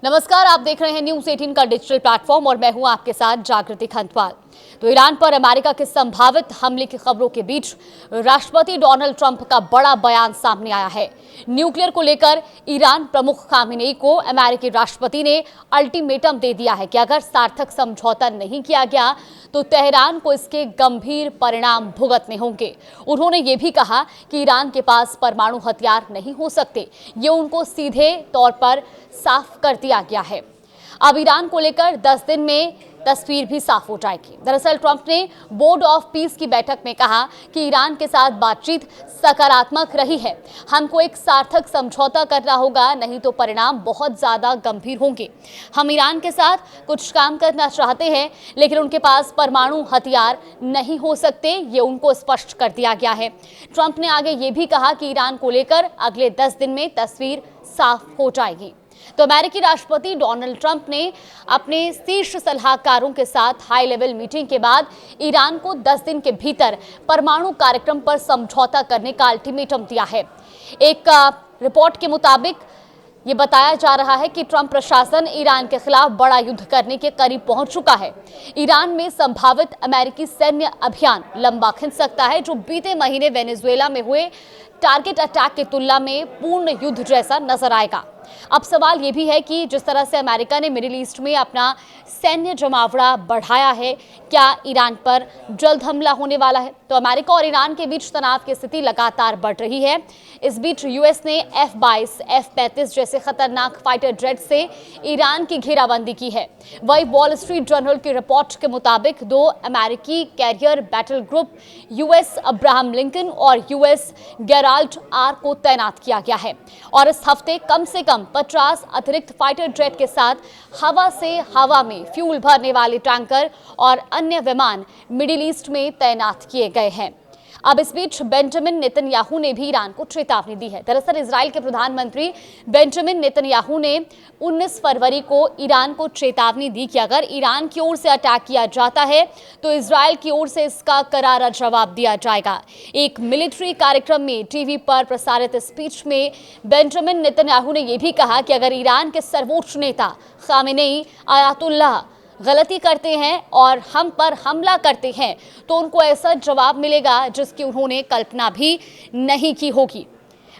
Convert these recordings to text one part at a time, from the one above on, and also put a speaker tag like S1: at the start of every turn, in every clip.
S1: नमस्कार, आप देख रहे हैं न्यूज़ 18 का डिजिटल प्लेटफॉर्म और मैं हूं आपके साथ जागृति खंतवाल। तो ईरान पर अमेरिका के संभावित हमले की खबरों के बीच राष्ट्रपति डोनाल्ड ट्रंप का बड़ा बयान सामने आया है। न्यूक्लियर को लेकर ईरान प्रमुख खामेनेई को अमेरिकी राष्ट्रपति ने अल्टीमेटम दे दिया है कि अगर सार्थक समझौता नहीं किया गया तो तेहरान को इसके गंभीर परिणाम भुगतने होंगे। उन्होंने ये भी कहा कि ईरान के पास परमाणु हथियार नहीं हो सकते, ये उनको सीधे तौर पर साफ कर दिया गया है। अब ईरान को लेकर 10 दिन में तस्वीर भी साफ हो जाएगी। दरअसल ट्रंप ने बोर्ड ऑफ पीस की बैठक में कहा कि ईरान के साथ बातचीत सकारात्मक रही है। हमको एक सार्थक समझौता करना होगा, नहीं तो परिणाम बहुत ज्यादा गंभीर होंगे। हम ईरान के साथ कुछ काम करना चाहते हैं, लेकिन उनके पास परमाणु हथियार नहीं हो सकते, ये उनको स्पष्ट कर दिया गया है। ट्रंप ने आगे ये भी कहा कि ईरान को लेकर अगले 10 दिन में तस्वीर साफ हो जाएगी। तो अमेरिकी राष्ट्रपति डोनाल्ड ट्रंप ने अपने शीर्ष सलाहकारों के साथ हाई लेवल मीटिंग के बाद ईरान को 10 दिन के भीतर परमाणु कार्यक्रम पर समझौता करने का अल्टीमेटम दिया है। एक रिपोर्ट के मुताबिक ये बताया जा रहा है कि ट्रंप प्रशासन ईरान के खिलाफ बड़ा युद्ध करने के करीब पहुंच चुका है। ईरान में संभावित अमेरिकी सैन्य अभियान लंबा खिंच सकता है, जो बीते महीने वेनेजुएला में हुए टारगेट अटैक की तुलना में पूर्ण युद्ध जैसा नजर आएगा। अब सवाल यह भी है कि जिस तरह से अमेरिका ने मिडिल ईस्ट में अपना सैन्य जमावड़ा बढ़ाया है, क्या ईरान पर जल्द हमला होने वाला है? तो अमेरिका और ईरान के बीच तनाव की स्थिति लगातार बढ़ रही है। इस बीच यूएस ने F-22, F-35 जैसे खतरनाक फाइटर जेट से ईरान की घेराबंदी की है। वही वॉल स्ट्रीट जर्नल की रिपोर्ट के मुताबिक 2 अमेरिकी carrier battle group US Abraham Lincoln और यूएस गेराल्ड आर को तैनात किया गया है और इस हफ्ते कम से कम 50 अतिरिक्त फाइटर जेट के साथ हवा से हवा में फ्यूल भरने वाले टैंकर और अन्य विमान मिडिल ईस्ट में तैनात किए गए हैं। अब इस बीच बेंजामिन नेतन्याहू ने भी ईरान को चेतावनी दी है। दरअसल इजराइल के प्रधानमंत्री बेंजामिन नेतन्याहू ने 19 फरवरी को ईरान को चेतावनी दी कि अगर ईरान की ओर से अटैक किया जाता है तो इजराइल की ओर से इसका करारा जवाब दिया जाएगा। एक मिलिट्री कार्यक्रम में टीवी पर प्रसारित स्पीच में बेंजामिन नेतन्याहू ने यह भी कहा कि अगर ईरान के सर्वोच्च नेता खामेनेई आयतुल्लाह गलती करते हैं और हम पर हमला करते हैं तो उनको ऐसा जवाब मिलेगा जिसकी उन्होंने कल्पना भी नहीं की होगी।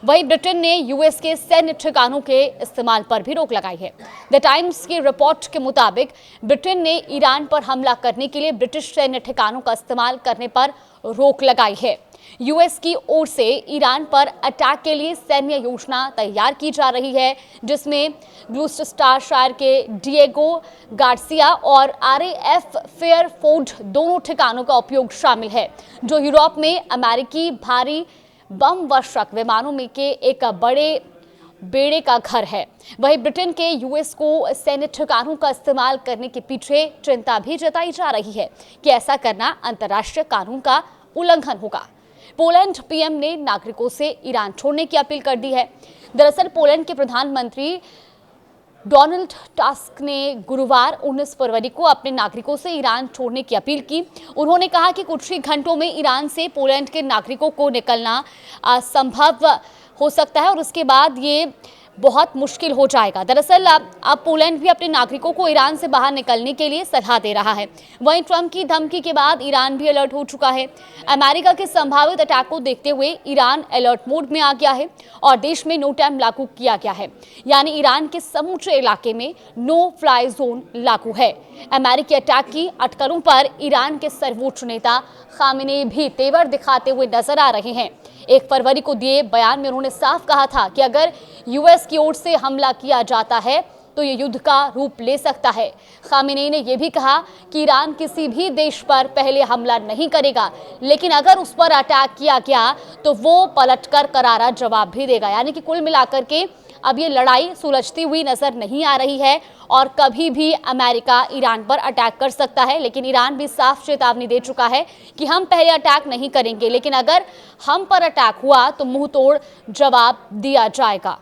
S1: वहीं ब्रिटेन ने यूएस के सैन्य ठिकानों के इस्तेमाल पर भी रोक लगाई है। द टाइम्स की रिपोर्ट के मुताबिक ब्रिटेन ने ईरान पर हमला करने के लिए ब्रिटिश सैन्य ठिकानों का इस्तेमाल करने पर रोक लगाई है। यूएस की ओर से ईरान पर अटैक के लिए सैन्य योजना तैयार की जा रही है, जिसमें ग्लूस्टरशायर के डिएगो गार्सिया और आरएएफ फेयरफोर्ड दोनों ठिकानों का उपयोग शामिल है, जो यूरोप में अमेरिकी भारी बम वर्षक विमानों में के एक बड़े बेड़े का घर है। वहीं ब्रिटेन के यूएस को सैन्य ठिकानों का इस्तेमाल करने के पीछे चिंता भी जताई जा रही है कि ऐसा करना अंतर्राष्ट्रीय कानून का उल्लंघन होगा। पोलैंड पीएम ने नागरिकों से ईरान छोड़ने की अपील कर दी है। दरअसल पोलैंड के प्रधानमंत्री डोनाल्ड टस्क ने गुरुवार 19 फरवरी को अपने नागरिकों से ईरान छोड़ने की अपील की। उन्होंने कहा कि कुछ ही घंटों में ईरान से पोलैंड के नागरिकों को निकलना असंभव हो सकता है और उसके बाद ये बहुत मुश्किल हो जाएगा। दरअसल अब पोलैंड भी अपने नागरिकों को ईरान से बाहर निकलने के लिए सलाह दे रहा है। वहीं ट्रंप की धमकी के बाद ईरान भी अलर्ट हो चुका है। अमेरिका के संभावित अटैक को देखते हुए ईरान अलर्ट मोड में आ गया है और देश में नो टाइम लागू किया गया है, यानी ईरान के समूचे इलाके में नो फ्लाई जोन लागू है। अमेरिकी अटैक की अटकलों पर ईरान के सर्वोच्च नेता खामेनेई भी तेवर दिखाते हुए नजर आ रहे हैं। 1 फरवरी को दिए बयान में उन्होंने साफ कहा था कि अगर यूएस की ओर से हमला किया जाता है तो ये युद्ध का रूप ले सकता है। खामेनेई ने यह भी कहा कि ईरान किसी भी देश पर पहले हमला नहीं करेगा, लेकिन अगर उस पर अटैक किया गया तो वो पलटकर करारा जवाब भी देगा। यानी कि कुल मिलाकर के अब ये लड़ाई सुलझती हुई नजर नहीं आ रही है और कभी भी अमेरिका ईरान पर अटैक कर सकता है, लेकिन ईरान भी साफ चेतावनी दे चुका है कि हम पहले अटैक नहीं करेंगे, लेकिन अगर हम पर अटैक हुआ तो मुंह तोड़ जवाब दिया जाएगा।